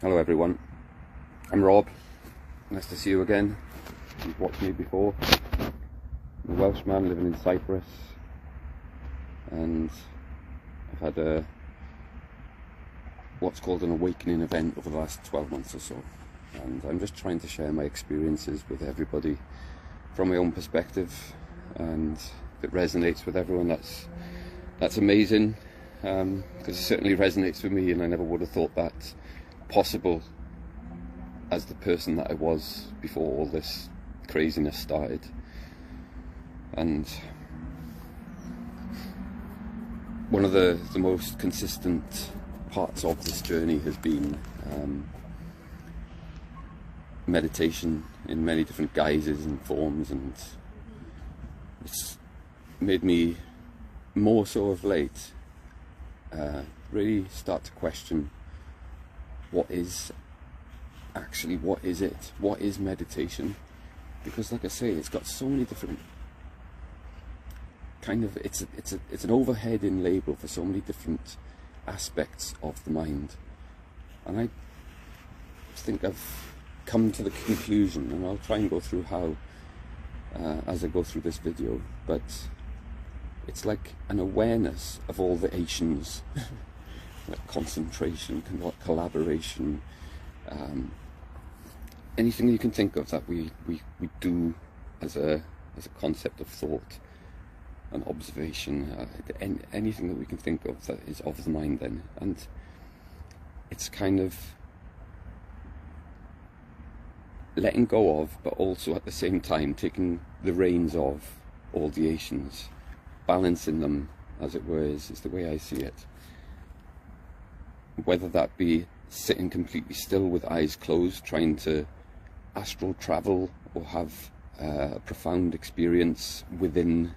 Hello everyone, I'm Rob. Nice to see you again. You've watched me before. I'm a Welshman living in Cyprus, and I've had what's called an awakening event over the last 12 months or so, and I'm just trying to share my experiences with everybody from my own perspective, and if it resonates with everyone, that's amazing, because it certainly resonates with me, and I never would have thought that possible as the person that I was before all this craziness started. And one of the most consistent parts of this journey has been meditation in many different guises and forms, and it's made me more so of late really start to question what is it? What is meditation? Because, like I say, it's got so many different it's an overheading label for so many different aspects of the mind. And I think I've come to the conclusion, and I'll try and go through how as I go through this video, but it's like an awareness of all the Asians. Like concentration, collaboration, anything you can think of that we do as a concept of thought and observation, anything that we can think of that is of the mind then. And it's kind of letting go of, but also at the same time taking the reins of all the Asians, balancing them, as it were, is the way I see it. Whether that be sitting completely still with eyes closed, trying to astral travel or have a profound experience within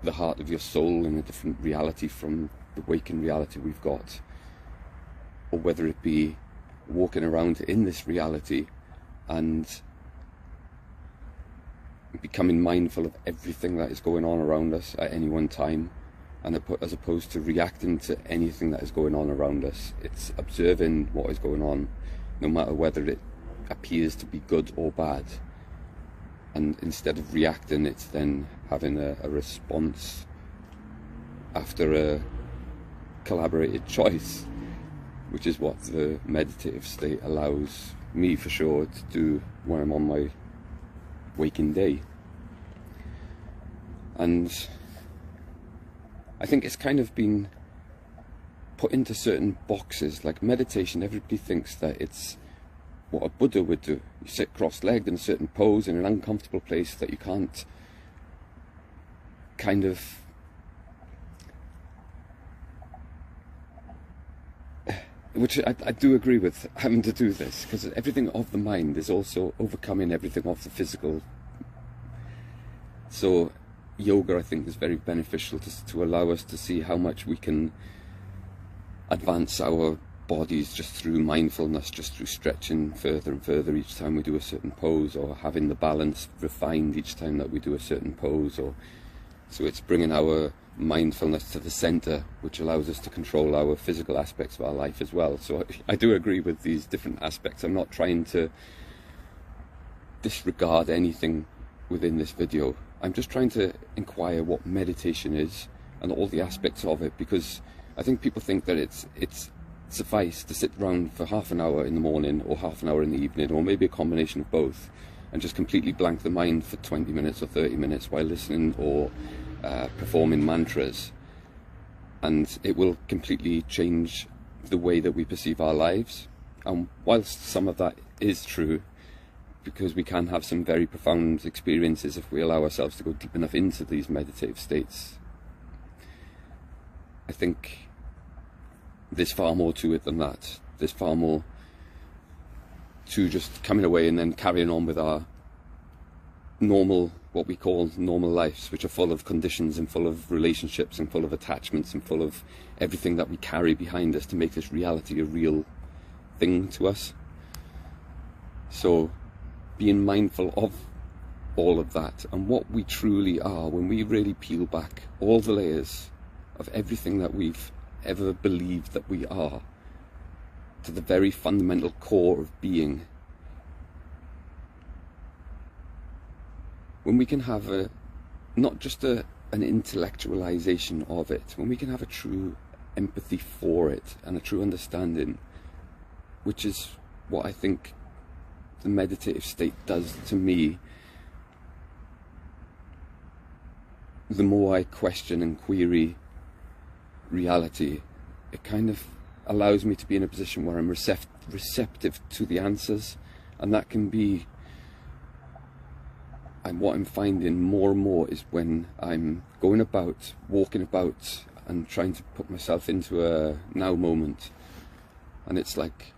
the heart of your soul in a different reality from the waking reality we've got, or whether it be walking around in this reality and becoming mindful of everything that is going on around us at any one time, and as opposed to reacting to anything that is going on around us. It's observing what is going on, no matter whether it appears to be good or bad. And instead of reacting, it's then having a response after a collaborated choice, which is what the meditative state allows me, for sure, to do when I'm on my waking day. And I think it's kind of been put into certain boxes. Like meditation, everybody thinks that it's what a Buddha would do. You sit cross-legged in a certain pose in an uncomfortable place that you can't kind of which I do agree with, having to do this, because everything of the mind is also overcoming everything of the physical. So yoga, I think, is very beneficial to allow us to see how much we can advance our bodies just through mindfulness, just through stretching further and further each time we do a certain pose, or having the balance refined each time that we do a certain pose. Or so it's bringing our mindfulness to the center, which allows us to control our physical aspects of our life as well. So I do agree with these different aspects. I'm not trying to disregard anything within this video. I'm just trying to inquire what meditation is and all the aspects of it, because I think people think that it's suffice to sit around for half an hour in the morning or half an hour in the evening, or maybe a combination of both, and just completely blank the mind for 20 minutes or 30 minutes while listening or performing mantras, and it will completely change the way that we perceive our lives. And whilst some of that is true, because we can have some very profound experiences if we allow ourselves to go deep enough into these meditative states, I think there's far more to it than that. There's far more to just coming away and then carrying on with our normal, what we call normal lives, which are full of conditions and full of relationships and full of attachments and full of everything that we carry behind us to make this reality a real thing to us. So being mindful of all of that and what we truly are, when we really peel back all the layers of everything that we've ever believed that we are, to the very fundamental core of being, when we can have not just an intellectualization of it, when we can have a true empathy for it and a true understanding, which is what I think the meditative state does to me, the more I question and query reality, it kind of allows me to be in a position where I'm receptive to the answers, and that can be, and what I'm finding more and more is when I'm going about, walking about, and trying to put myself into a now moment, and it's like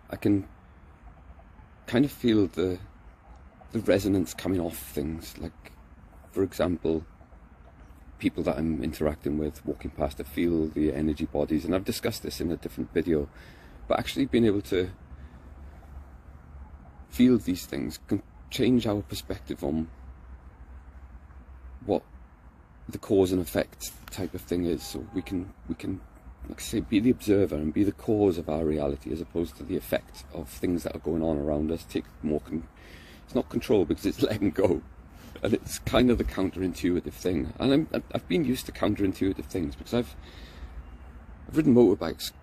I can kind of feel the resonance coming off things. Like, for example, people that I'm interacting with, walking past, I feel the energy bodies, and I've discussed this in a different video, but actually being able to feel these things can change our perspective on what the cause and effect type of thing is. So we can like I say, be the observer and be the cause of our reality, as opposed to the effect of things that are going on around us. Take more it's not control, because it's letting go, and it's kind of the counterintuitive thing. And I've been used to counterintuitive things because I've ridden motorbikes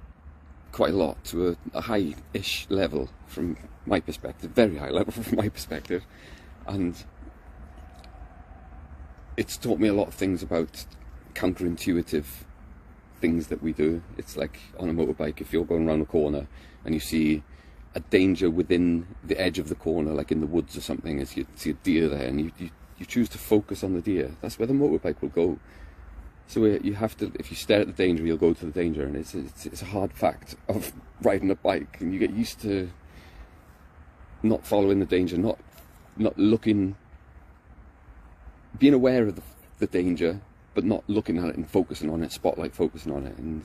quite a lot, to a high-ish level from my perspective, very high level from my perspective, and it's taught me a lot of things about counterintuitive things that we do. It's like on a motorbike, if you're going around a corner and you see a danger within the edge of the corner, like in the woods or something, as you see a deer there, and you choose to focus on the deer, that's where the motorbike will go. So you have to, if you stare at the danger, you'll go to the danger, and it's a hard fact of riding a bike, and you get used to not following the danger, not looking, being aware of the danger, but not looking at it and focusing on it, spotlight focusing on it. And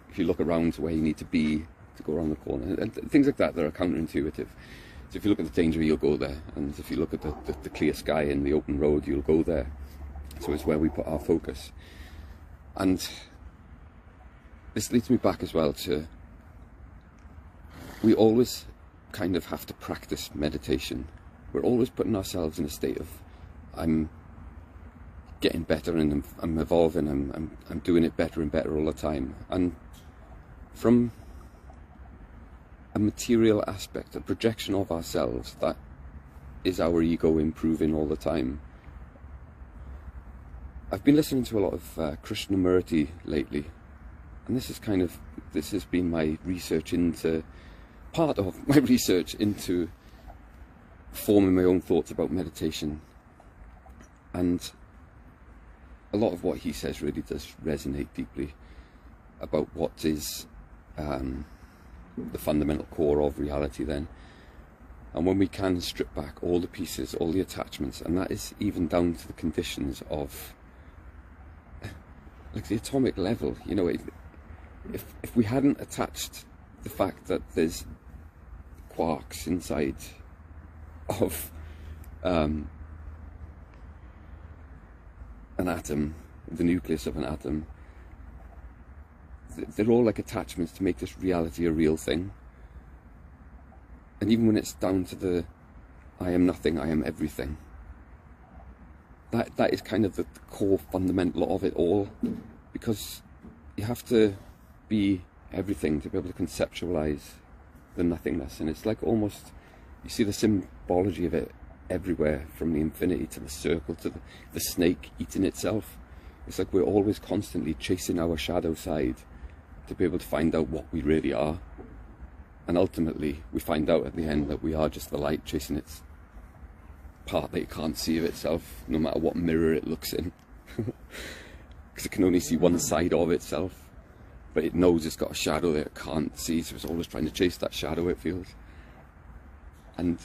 if you look around to where you need to be to go around the corner, and things like that are counterintuitive. So if you look at the danger, you'll go there, and if you look at the clear sky and the open road, you'll go there. So it's where we put our focus. And this leads me back as well to, we always kind of have to practice meditation. We're always putting ourselves in a state of, I'm getting better, and I'm evolving, I'm doing it better and better all the time. And from a material aspect, a projection of ourselves, that is our ego improving all the time. I've been listening to a lot of Krishnamurti lately, and this has been my research into, part of my research into forming my own thoughts about meditation. And a lot of what he says really does resonate deeply about what is the fundamental core of reality then. And when we can strip back all the pieces, all the attachments, and that is even down to the conditions of, like, the atomic level, you know, if we hadn't attached the fact that there's quarks inside of an atom, the nucleus of an atom, they're all like attachments to make this reality a real thing. And even when it's down to the I am nothing, I am everything, that is kind of the core fundamental of it all, because you have to be everything to be able to conceptualize the nothingness. And it's like, almost, you see the symbology of it everywhere, from the infinity to the circle to the snake eating itself. It's like we're always constantly chasing our shadow side to be able to find out what we really are. And ultimately we find out at the end that we are just the light chasing its part that it can't see of itself, no matter what mirror it looks in. Because it can only see one side of itself, but it knows it's got a shadow that it can't see, so it's always trying to chase that shadow, it feels. And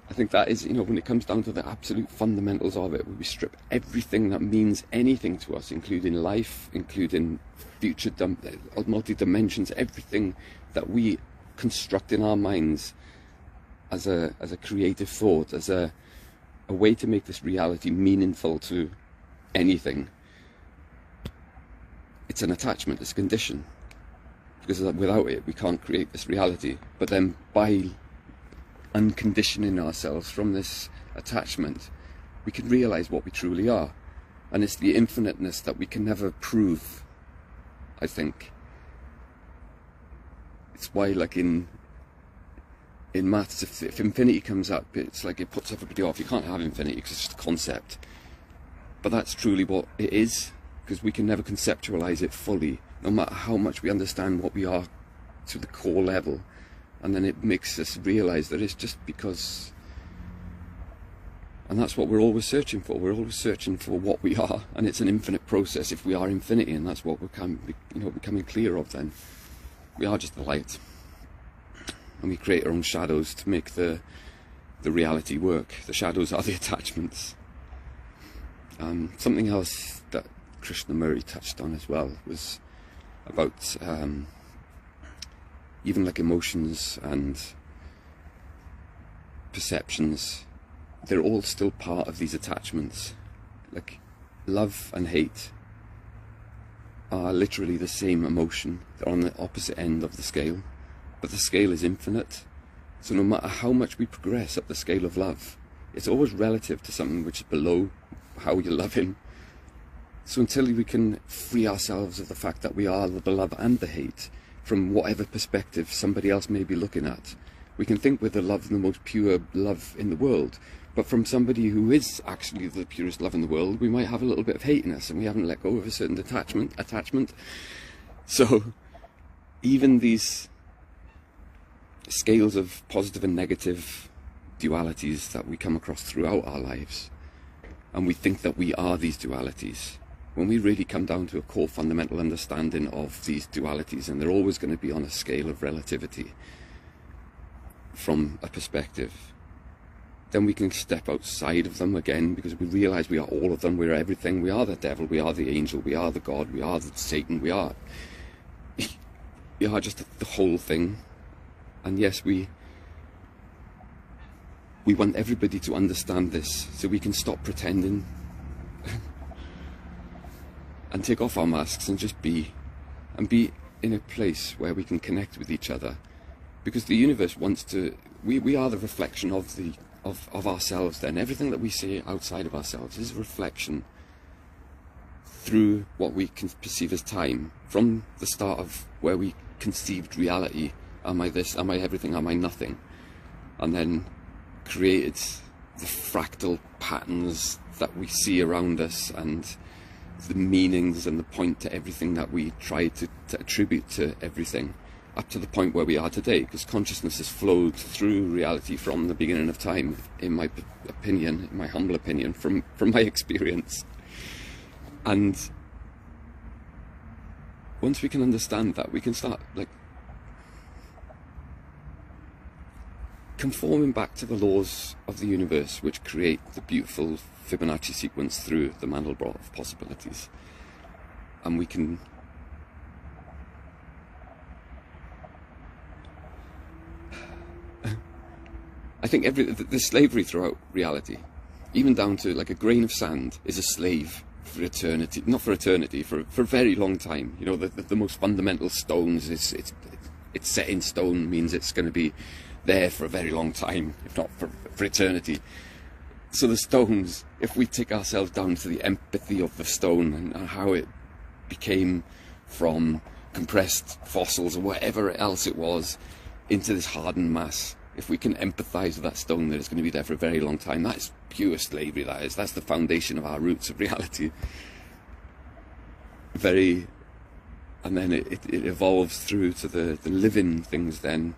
I think that is, you know, when it comes down to the absolute fundamentals of it, we strip everything that means anything to us, including life, including future multi-dimensions, everything that we construct in our minds as a creative thought, as a way to make this reality meaningful to anything. it's an attachment, it's a condition, because without it we can't create this reality. But then by unconditioning ourselves from this attachment, we can realize what we truly are, and it's the infiniteness that we can never prove. I think it's why, like in maths, if infinity comes up, it's like it puts everybody off. You can't have infinity because it's just a concept, but that's truly what it is, because we can never conceptualize it fully, no matter how much we understand what we are to the core level. And then it makes us realize that it's just because, and that's what we're always searching for. We're always searching for what we are, and it's an infinite process if we are infinity, and that's what we're becoming clear of. Then we are just the light, and we create our own shadows to make the reality work. The shadows are the attachments. Something else that Krishnamurti touched on as well was about even like emotions and perceptions. They're all still part of these attachments. Like love and hate are literally the same emotion. They're on the opposite end of the scale, but the scale is infinite. So no matter how much we progress up the scale of love, it's always relative to something which is below how you're loving. So until we can free ourselves of the fact that we are the love and the hate from whatever perspective somebody else may be looking at, we can think we're the love, the most pure love in the world, but from somebody who is actually the purest love in the world, we might have a little bit of hate in us, and we haven't let go of a certain attachment. So even these scales of positive and negative dualities that we come across throughout our lives, and we think that we are these dualities, when we really come down to a core fundamental understanding of these dualities, and they're always going to be on a scale of relativity from a perspective, then we can step outside of them again, because we realize we are all of them. We're everything. We are the devil, we are the angel, we are the God, we are the Satan, we are just the whole thing. And yes, we want everybody to understand this, so we can stop pretending and take off our masks and just be in a place where we can connect with each other, because the universe wants to. We are the reflection of ourselves. Then everything that we see outside of ourselves is a reflection through what we can perceive as time, from the start of where we conceived reality. Am I this? Am I everything? Am I nothing? And then created the fractal patterns that we see around us, and the meanings and the point to everything that we try to attribute to everything, up to the point where we are today, because consciousness has flowed through reality from the beginning of time, in my opinion, in my humble opinion, from my experience. And once we can understand that, we can start like conforming back to the laws of the universe, which create the beautiful Fibonacci sequence through the Mandelbrot of possibilities. And we can I think there's slavery throughout reality, even down to like a grain of sand is a slave for eternity, not for eternity, for a very long time. You know, the most fundamental stones, it's set in stone, means it's going to be there for a very long time, if not for eternity. So the stones, if we take ourselves down to the empathy of the stone and how it became from compressed fossils or whatever else it was into this hardened mass, if we can empathize with that stone, that it's going to be there for a very long time, that is pure slavery. That's the foundation of our roots of reality. And then it evolves through to the living things then,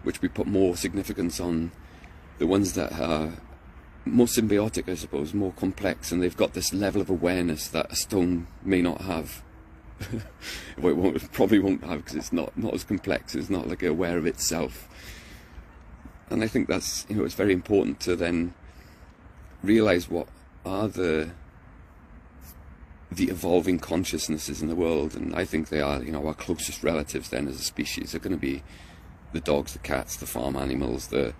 which we put more significance on, the ones that are more symbiotic, I suppose, more complex, and they've got this level of awareness that a stone may not have. Well, it probably won't have, because it's not as complex, it's not like aware of itself. And I think that's, it's very important to then realize what are the evolving consciousnesses in the world. And I think they are, our closest relatives then as a species are going to be the dogs, the cats, the farm animals, the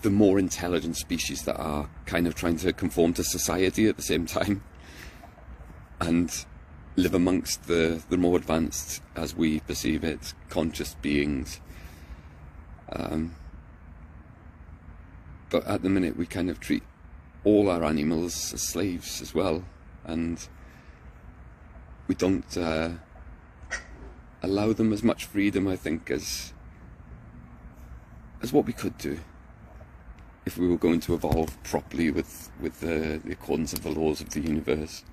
more intelligent species that are kind of trying to conform to society at the same time. And live amongst the more advanced, as we perceive it, conscious beings. But at the minute we kind of treat all our animals as slaves as well, and we don't allow them as much freedom, I think, as what we could do if we were going to evolve properly with the accordance of the laws of the universe.